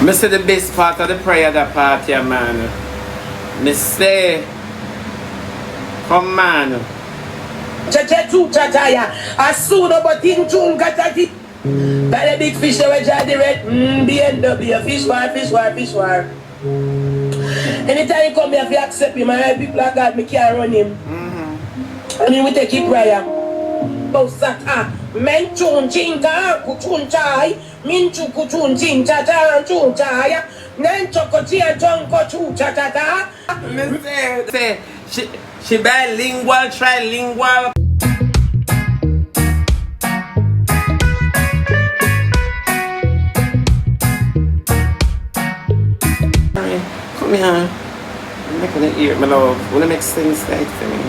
Me say the best part of the prayer that part here, man. Me say, come man. As soon as thing tune katati. By the big fish that we Derrick, BMW, fish war. Anytime you come here, if you accept him, and people like God, me can't run him. I mean, we take it prayer. Bosata, men chun chinga, kuchun chai, minchu kuchun chincha, chun chaya, nancho chia jonko chu chatata. Say, she bilingual, trilingual. Come here. I'm not gonna hear, my love. Wanna make sense right for me?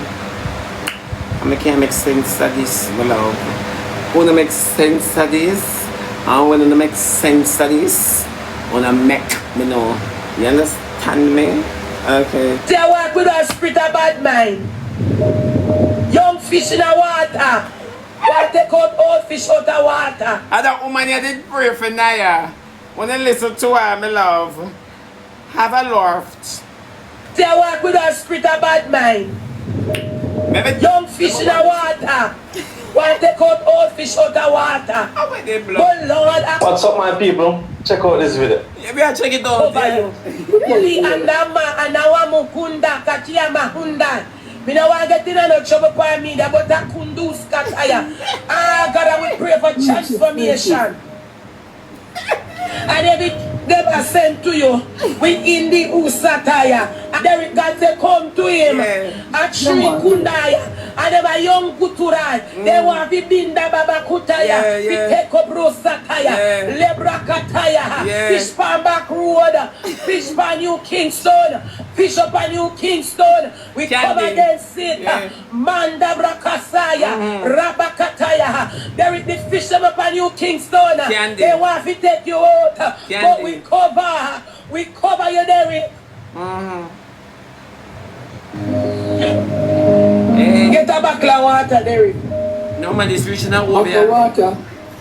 I can't make sense of this, my love. Wanna make sense of this? I wanna make sense of this. Wanna make me know. You understand me? Okay. Say I walk with a spirit of bad mind. Young fish in the water. Why take out old fish out of water? And that woman you did pray for Naya. Wanna listen to her, my love. Have a loft. Say I walk with a spirit of bad mind. Maybe young fish in the water. Why take out old fish out of water? How are they blood? Oh Lord. What's up, my people? Check out this video. Yeah, we are check it out. Uli andama anawa mukunda katia mahunda. Me no want get in no trouble for me. But a kundus kataya. God, I will pray for transformation. And every never sent to you within the Usataya. And Derrick God say come to him. And Shri Kundaya. And them young Kuturai. They want to be Binda Baba Kutaya. We take up Rosataya. Lebra Kataya. Fish pan back road. Fish pan New Kingston. Fish up a New Kingston. We come against it. Manda Brakasaya. Rabakataya. Derrick the fish up a New Kingston. They want to take you out. But we cover you, Derrick. Get a bucket of water, Derrick. No man is reaching out over here. Water.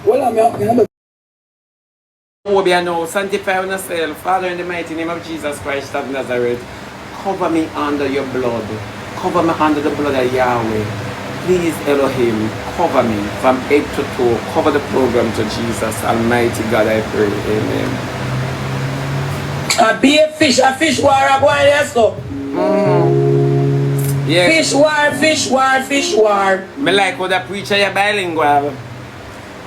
Well, I'm Over here now, sanctify yourself, Father, in the mighty name of Jesus Christ of Nazareth. Cover me under your blood. Cover me under the blood of Yahweh. Please, Elohim, cover me from head to toe. Cover the program to Jesus, Almighty God, I pray. Amen. A fish war, a boy, let's go. Yeah. Fish war. Me like how the preacher is bilingual.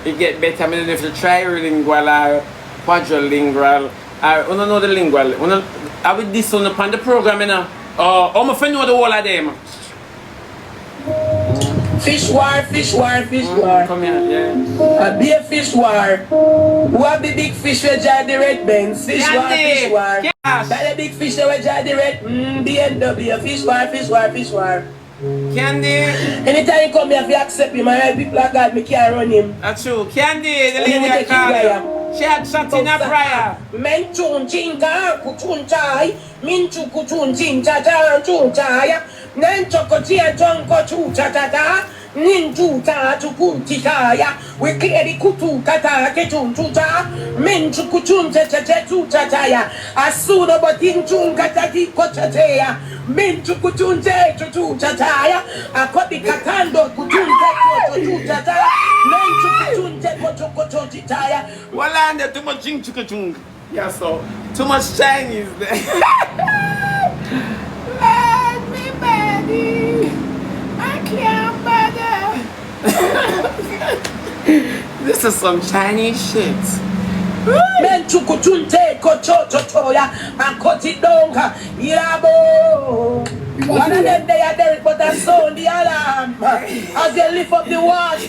It get better. I mean, if you try trilingual or quadrilingual, I don't know the lingual. I will this on upon the program, you know. I'm a know the whole of them. Fish war. Come here, yeah. A fish war. Who have the big fish with the red Benz? Fish war. Yes. That the big fish with the red BMW. Fish war. Candy. Anytime you come here, if you accept him, and people like God, me can't run him. That's true. Candy, the lady I call you. She had shot in a prayer. Men chun chinga, kuchun chai, minchu kuchun chincha, chun chaya, nancho kochia jonko chu chatata, ninchu ta chukun chikaya, we clear the kutu kata kechun chucha, minchu kuchun chu chataya, as soon as batin chun katati kochatea, minchu kuchun chu chataya, a kopi katando kuchun chu chataya, nanchu kuchun kocho chitaya. Well, and too much chung. Yeah, so too much Chinese there. Let me, baby. I can't bother. This is some Chinese shit. Men chukuchunte kochochoya and kotidonga yabo. One of them they are Derrick, but I sound the alarm. As you lift up the water,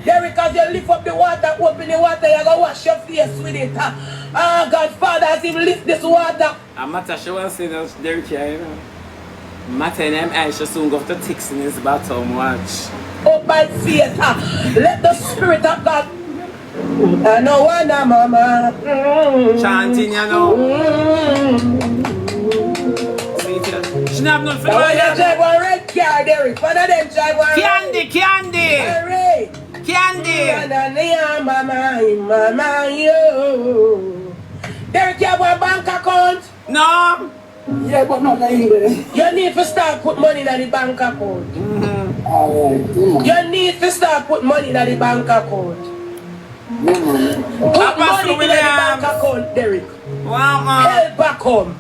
Derrick, as you lift up the water, open the water, you go wash your face with it. Ah, God, Father, as you lift this water. I'm not sure what I'm saying, Derrick, you know. Matter and them I should soon go to ticks in his bottom, watch. Oh, by faith, let the Spirit of God. I know what I'm mama. Chanting, you know. She have none for the one drive one red car, Derrick. One of them drive one Candy. Candy. Mama, yo. Derrick, No. Yeah, but not English. You need to start put money in the bank account. Alright, You need to start put money in the bank account. Put Apostle money in the bank Williams. account, Derrick. Wow, man. Help back home.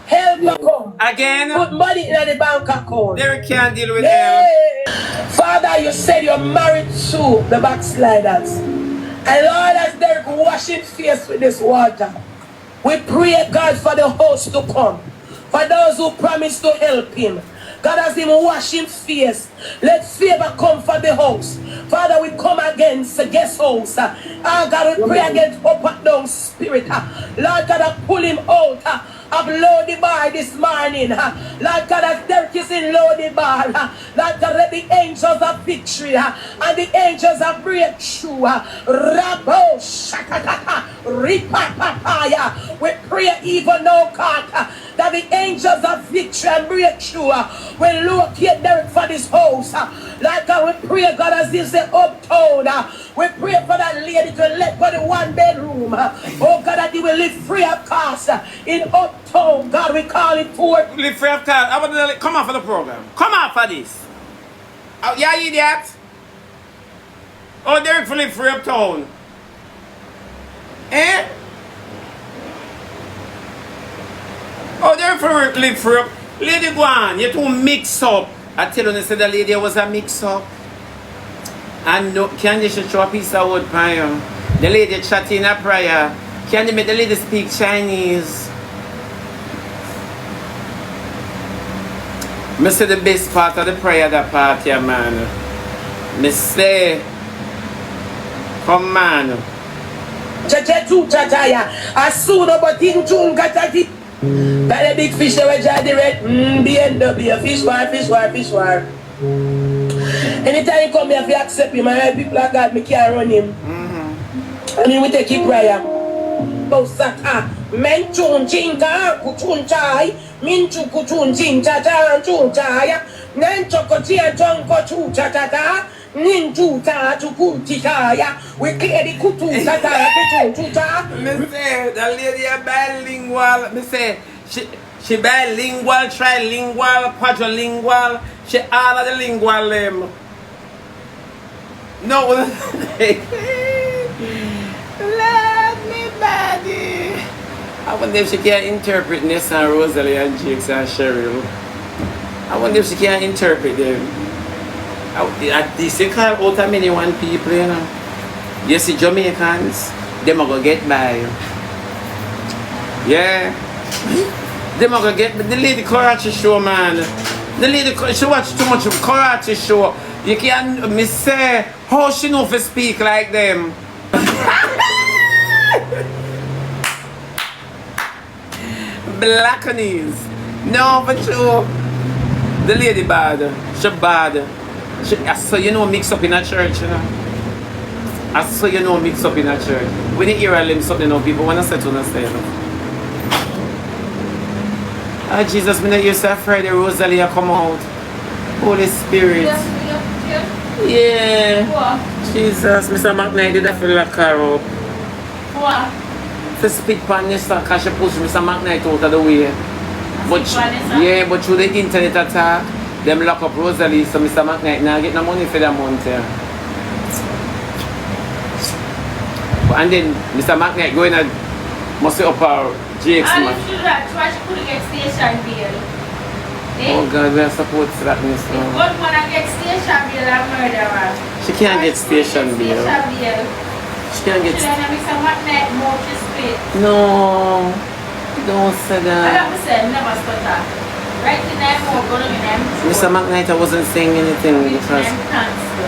Help back home. Again, Put money in the bank account. Derrick can't deal with them. Yeah. Father, you said you're married to the backsliders. And Lord, as Derrick washing face with this water, we pray, God, for the host to come. For those who promise to help him. God, as him wash him face, let favor come for the house. Father, we come against the guest house. Oh God, we pray against up and down spirit. Lord God, I pull him out of Lodi Bar this morning. Lord God, as Derrick is in Lodi Bar. Lord God, let the angels of victory and the angels of breakthrough. Rabo Shakatata Ripapapaya. We pray even now, God, that the angels of victory and breakthrough will locate Derrick for this house. Like God, we pray, God, as this is uptown. We pray for that lady to let go the one bedroom. Oh God, that he will live free of cost in uptown. God, we call it forth. Live free of cost. I want to come out for the program. Come out for this. Oh, yeah, idiot. Oh, Derrick for live free uptown. Eh? Oh, Derrick for live free up. Lady Guan, you too mix up. I tell you, they said the lady was a mix up. And no, can you show a piece of wood prayer? The lady chatting a prayer. Can you make the lady speak Chinese? I say the best part of the prayer, that part here, man. I say, come man. As soon as I got a big fish that was the red BMW, fish war. Anytime you come here, if you accept him, and people like God, me can't run him. And then we take it prayer. Bosata, menchun chinka, kuchun chai, minchu kuchun chincha, chun chaya, nancho kotia, chonko chu chatata, ninju ta, chukutikaya, we clear the kutu tata, chuta. Me say, the lady a bilingual. Me say, she bilingual, trilingual, quadrilingual. She all of the lingual them. No, love me, buddy. I wonder if she can interpret Nessa and Rosalie and Jakes and Cheryl. I wonder if she can interpret them. This is called out of many one people, you know. You see Jamaicans, them are going to get by. Yeah. Them are going to get by. The lady karate show, man. The lady, she watch too much of karate show. You can't, me say, how she know to speak like them? Blackanese. No, but true. The lady bad. Shebada. I saw you know mix up in a church, you know. I saw you know mix up in a church. When you hear a limb something, you know, people want to say to understand. Ah, Jesus, me not used to Friday Rosalie come out. Holy Spirit. Yeah. What? Jesus, Mr. McKnight did that for the car up. What? To speak on this, because she pushed Mr. McKnight out of the way. But yeah, but through the internet attack, them lock up Rosalie, so Mr. McKnight now get no money for that month. Yeah. And then Mr. McKnight going to must up our Jake's And man. if she do that, why she couldn't get station bail? Eh? Oh God, we are supposed to that miss If now. God wanna get station bail and murder her. She can't why get she couldn't station bail. Station bail. She can't She get. don't have Mr. McKnight more to spit. No, don't say I that. don't say never stutter. Right in them more gonna be them. Mr. McKnight, I wasn't saying anything because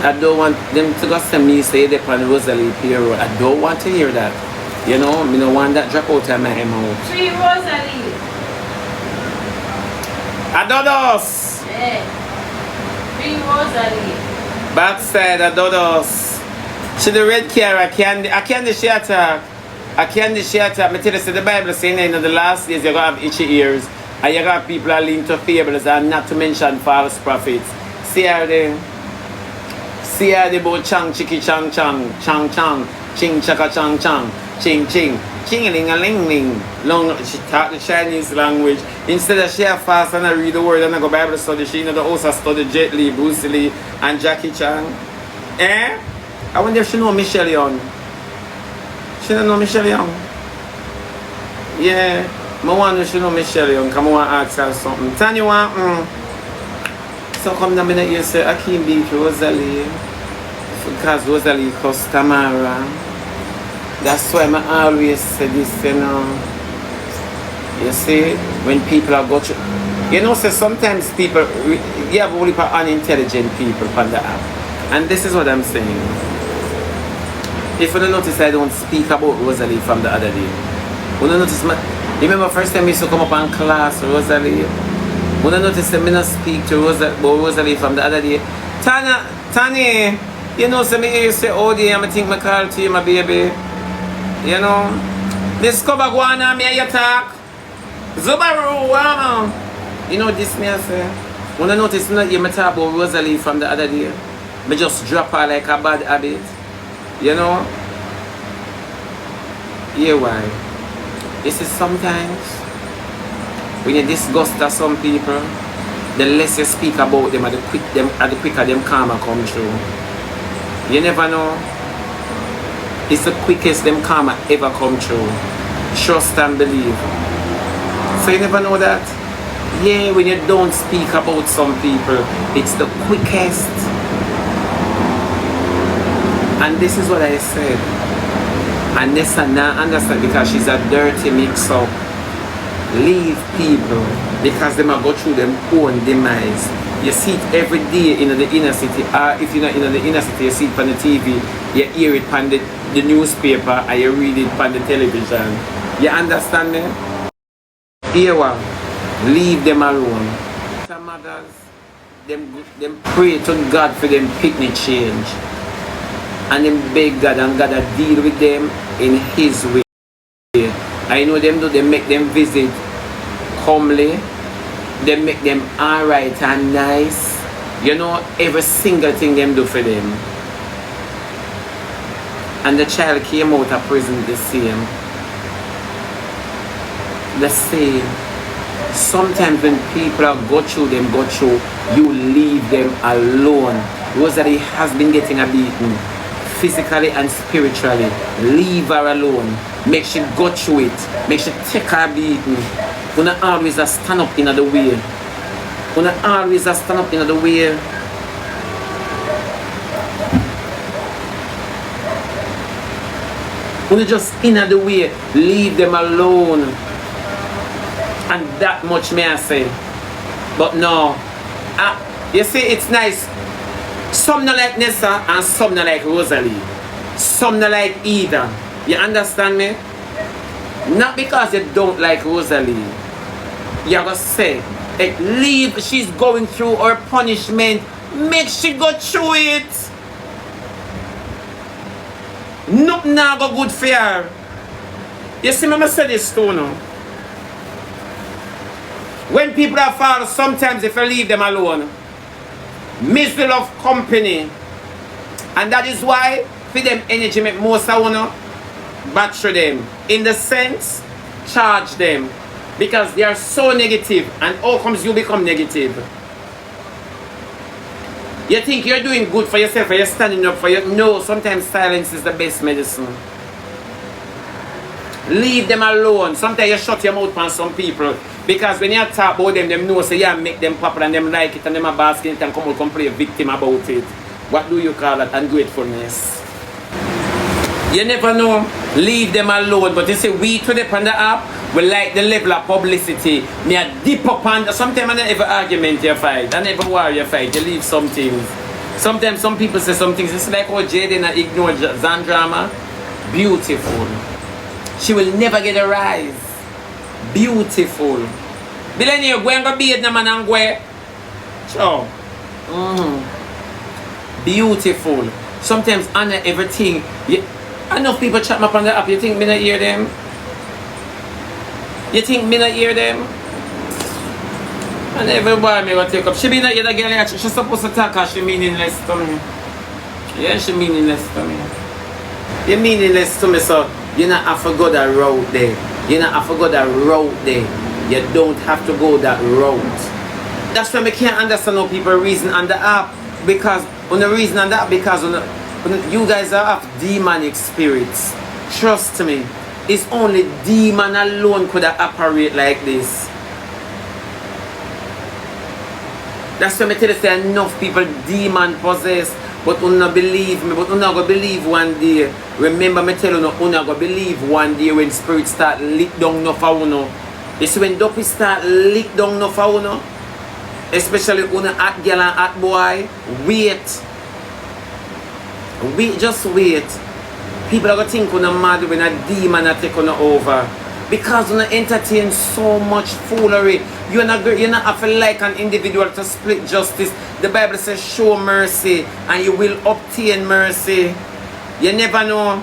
I don't want them to go send me say they on Rosalie payroll. I don't want to hear that. You know, I don't want that drop out of my mouth. Free Rosalie. Adodos! Yeah. Free Rosalie. Backside Adodos. She the red car, I can't she attack. I can't she attack. I tell you, the Bible saying in the last days you're going to have itchy ears. And you got people are linked to fables and not to mention false prophets. See how they about chang chiki chang chang chang chang ching chaka chang chang ching ching ching-a-ling-a-ling-ling. Long, she taught the Chinese language. Instead of she have fast and I read the word and I go Bible study, she know the also study Jet Li, Bruce Lee, and Jackie Chan. Eh? I wonder if she know Michelle Young. She don't know Michelle Young. Yeah. I wonder if she know Michelle Young. Come on, ask her something. Tanya want, So come down and you say, I can't beat Rosalie. Because Rosalie cost Tamara. That's why I always say this, you know. You see, when people are got you know, so sometimes people, you have only unintelligent people on the app. And this is what I'm saying. If you don't notice, I don't speak about Rosalie from the other day. You don't notice, you remember first time I used to come up in class, Rosalie? You don't notice that I don't speak to Rosalie from the other day. Tanya, you know, so me used to say, oh dear, I think I call to you, my baby. You know, discover go on me you talk. Zubaru, wow. You know this me I say. When I notice not you talk about Rosalie from the other day, me just drop her like a bad habit. You know? Yeah, why? This is sometimes when you disgust some people, the less you speak about them, the quicker them karma come true. You never know. It's the quickest them karma ever come true. Trust and believe. So you never know that? Yeah, when you don't speak about some people, it's the quickest. And this is what I said. And Nessa now understand because she's a dirty mix-up. Leave people because they might go through them own demise. You see it every day in the inner city. If you're not in the inner city, you see it on the TV, you hear it on the newspaper, and you read it on the television. You understand me? Here one, leave them alone. Some mothers, them pray to God for them picnic change. And them beg God and God will deal with them in His way. I know them do, they make them visit comely. They make them alright and nice. You know, every single thing them do for them. And the child came out of prison the same. The same. Sometimes when people go through, you leave them alone. Rosalie has been getting a beating, physically and spiritually. Leave her alone. Make she go through it. Make she take her beating. Una always stand up in the way. Una always stand up in the way. Una just in the way. Leave them alone. And that much may I say. But no. You see, it's nice. Some not like Nessa and some not like Rosalie. Some not like either. You understand me? Not because you don't like Rosalie. You're going to say, hey, leave, she's going through her punishment. Make she go through it. Nothing now go good for her. You see, Mama said this too now. When people are far, sometimes if you leave them alone, misery love company. And that is why for them energy make most of you battery them. In the sense, charge them. Because they are so negative. And how comes you become negative? You think you're doing good for yourself, or you're standing up for you. No, sometimes silence is the best medicine. Leave them alone. Sometimes you shut your mouth on some people. Because when you talk about them know say yeah, make them popular and them like it and them are basking it and come out and play a victim about it. What do you call that? Ungratefulness. You never know. Leave them alone. But you see, we to the app, we like the level of publicity. Me a deep up on. Sometimes I never argument you fight. I never war you fight. You leave some things. Sometimes some people say some things. It's like how Jaden ignore Zandrama. Beautiful. She will never get a rise. Beautiful. Bilani, you go and go beat the man and go. So. Beautiful. Sometimes honor everything. Enough people chat me up on the app. You think me not hear them? You think me not hear them? And everybody me will take up. She be not hear the girl. She's supposed to talk because she meaningless to me. Yeah, she meaningless to me. You're meaningless to me, so You not have to go that route there. You not have to go that route there. You don't have to go that route. That's why I can't understand how people reason on the app. Because on the reason on that, because you guys have demonic spirits. Trust me. It's only demon alone could operate like this. That's why I tell you say enough people demon possessed. But you not believe me. But you not gonna believe one day. Remember me tell you, you not gonna believe one day when spirits start lick down no for you. You see when dopey start lick down no for you. Especially when a hot girl and hot boy. Wait. Just wait. People are going to think you're mad when a demon are taking over. Because you entertain so much foolery. You're not have to like an individual to split justice. The Bible says show mercy and you will obtain mercy. You never know.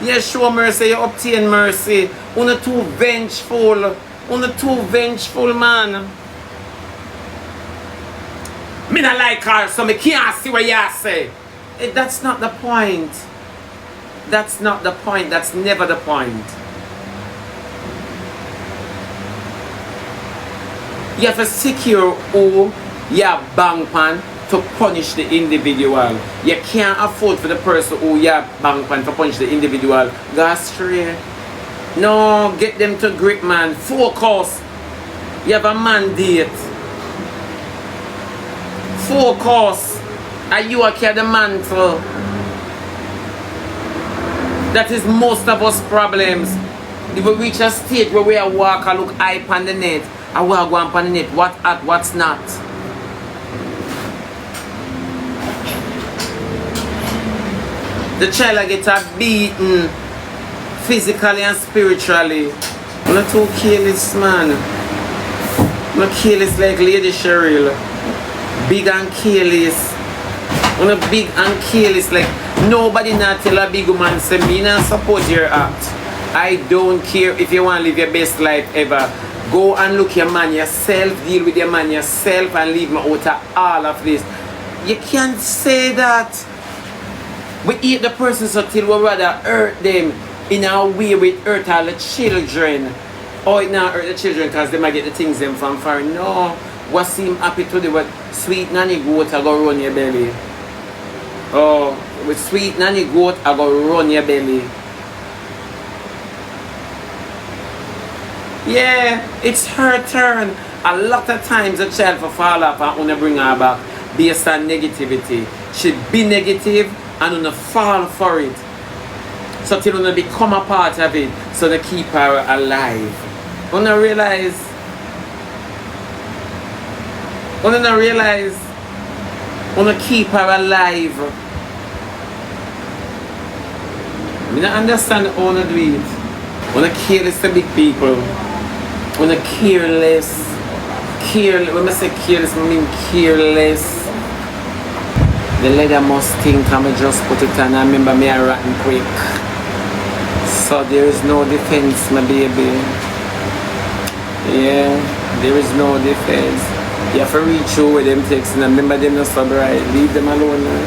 Yeah, show mercy, you obtain mercy. You're too vengeful. You're too vengeful, man. Me not like her, so me can't see what you say. That's not the point. That's not the point. That's never the point. You have to secure who you bang pan to punish the individual. You can't afford for the person who you bang pan to punish the individual. Go astray. No, get them to grip, man. Focus. You have a mandate. Focus. And you are carrying the mantle. That is most of us problems. If we reach a stage where we are walk and look high on the net, and we are going on the net, what's at, what's not. The child gets beaten physically and spiritually. I'm not too careless, man. I'm not careless like Lady Cheryl. Big and careless. I'm not big and careless like nobody not tell a big woman say me not support your act. I don't care if you want to live your best life ever. Go and look your man yourself, deal with your man yourself and leave me out of all of this. You can't say that. We hate the person so till we rather hurt them in a way we hurt all the children. Or it not hurt the children because they might get the things them from foreign. No. What seem happy to do with sweet nanny goat I go run your belly. Oh, with sweet nanny goat I go run your belly. Yeah, it's her turn. A lot of times a child will fall off and wanna bring her back based on negativity. She be negative and wanna fall for it. So till wanna become a part of it, so they keep her alive. Wanna realize, wanna keep her alive. I don't understand how wanna do it. Wanna careless to big people. Wanna careless. When I say careless, I mean careless. The leather must think I just put it on. I remember me a rotten quick. So there is no defense, my baby. Yeah, there is no defense. You have to reach through with them texts and remember them not so bright. Leave them alone now.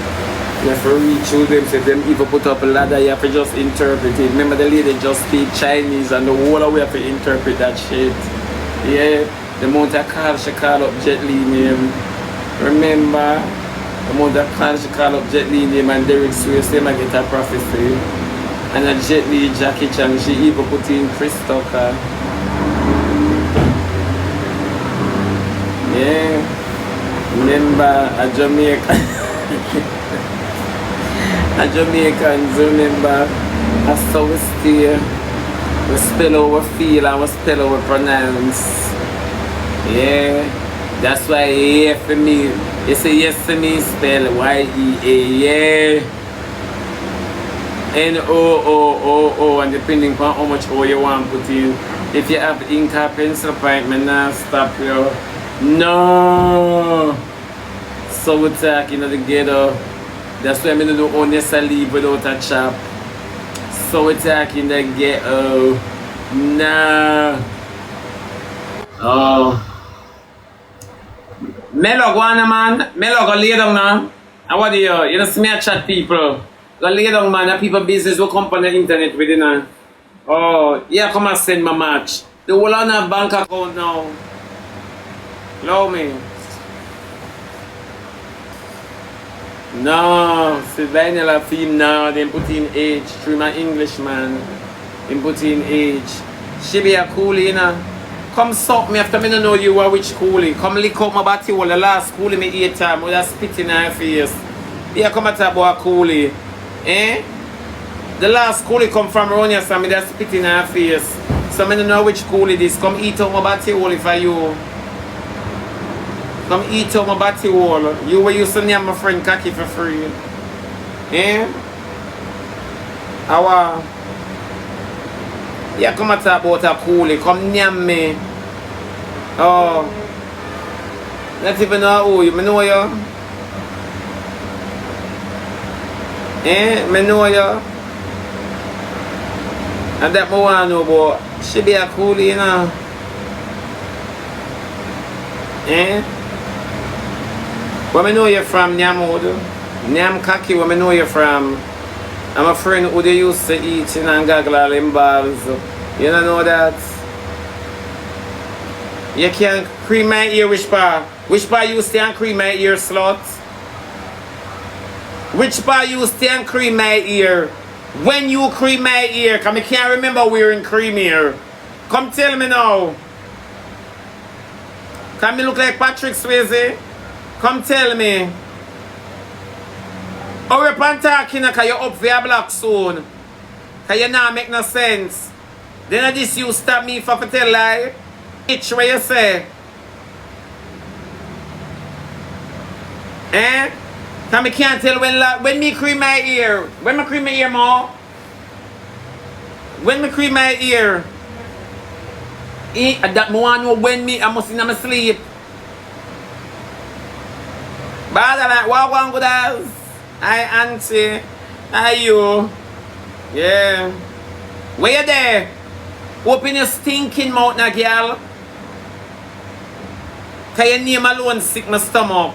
You have to reach through them, so if them even put up a ladder, you have to just interpret it. Remember the lady just speak Chinese and the whole way have to interpret that shit. Yeah, the amount of calls she call up Jet Li name. Remember, the amount of calls she call up Jet Li name and Derrick swear same I get a prophecy. And a Jet Li Jackie Chan, she even put in Chris Tucker. Yeah, remember a Jamaicans remember a so we stay, we spell our feel and we spell our pronounce. Yeah, that's why yeah for me, you say yes to me spell Y-E-A, yeah. N-O-O-O-O, and depending on how much O you want to put in. If you have ink or pencil point, me not stop you. No! So we talking in the ghetto. That's why I don't own this leave without a chop. So we talking in the ghetto. Nah. Oh. Melo, go on, man. Melo, go lay down now. And what do you don't see me a chat people. Go lay down, man. The people business will come on the internet with you. Oh, yeah, come and send my match. The whole on a bank account now. Allow me. No, see Daniel film now, they put in age. Through my English man. They put in age. She be a coolie, you know. Come suck me after me don't know you are which coolie. Come lick up my body all the last coolie me 8 times with a spit in her face. Yeah, come at about a coolie. Eh? The last coolie come from around here, so me just spit in her face. So I don't know which coolie this. Come eat up my body hole for you. Come eat up my body hole. You were used to name my friend cocky for free. Eh? Our yeah, come and talk about a coolie. Come name me. Oh. Not even know who you. I know you. Eh? I know you. And that I want to know about. She be a coolie, you know. Eh? Where I know you from, Nyamodo? Nyam Kaki, where I know you from? I'm a friend who they used to eat in and gaggle all them balls. You don't know that? You can't cream my ear, which part? Which part you stay and cream my ear, slut? Which part you stay and cream my ear? When you cream my ear? Because I can't remember wearing cream here. Come tell me now. Can me look like Patrick Swayze? Come tell me. Hurry up and talking because you're up for your block soon. Because you not make no sense. Then this you stop me for tell lie. Bitch, what you say? Eh? Because I can't tell when me cream my ear. When me cream my ear more? When me cream my ear? That me want to know when me I must in my sleep. Bother like what one good as? Hi auntie. Hi you. Yeah. Where you there? Open your stinking mouth now, girl. Cause your name alone sick my stomach.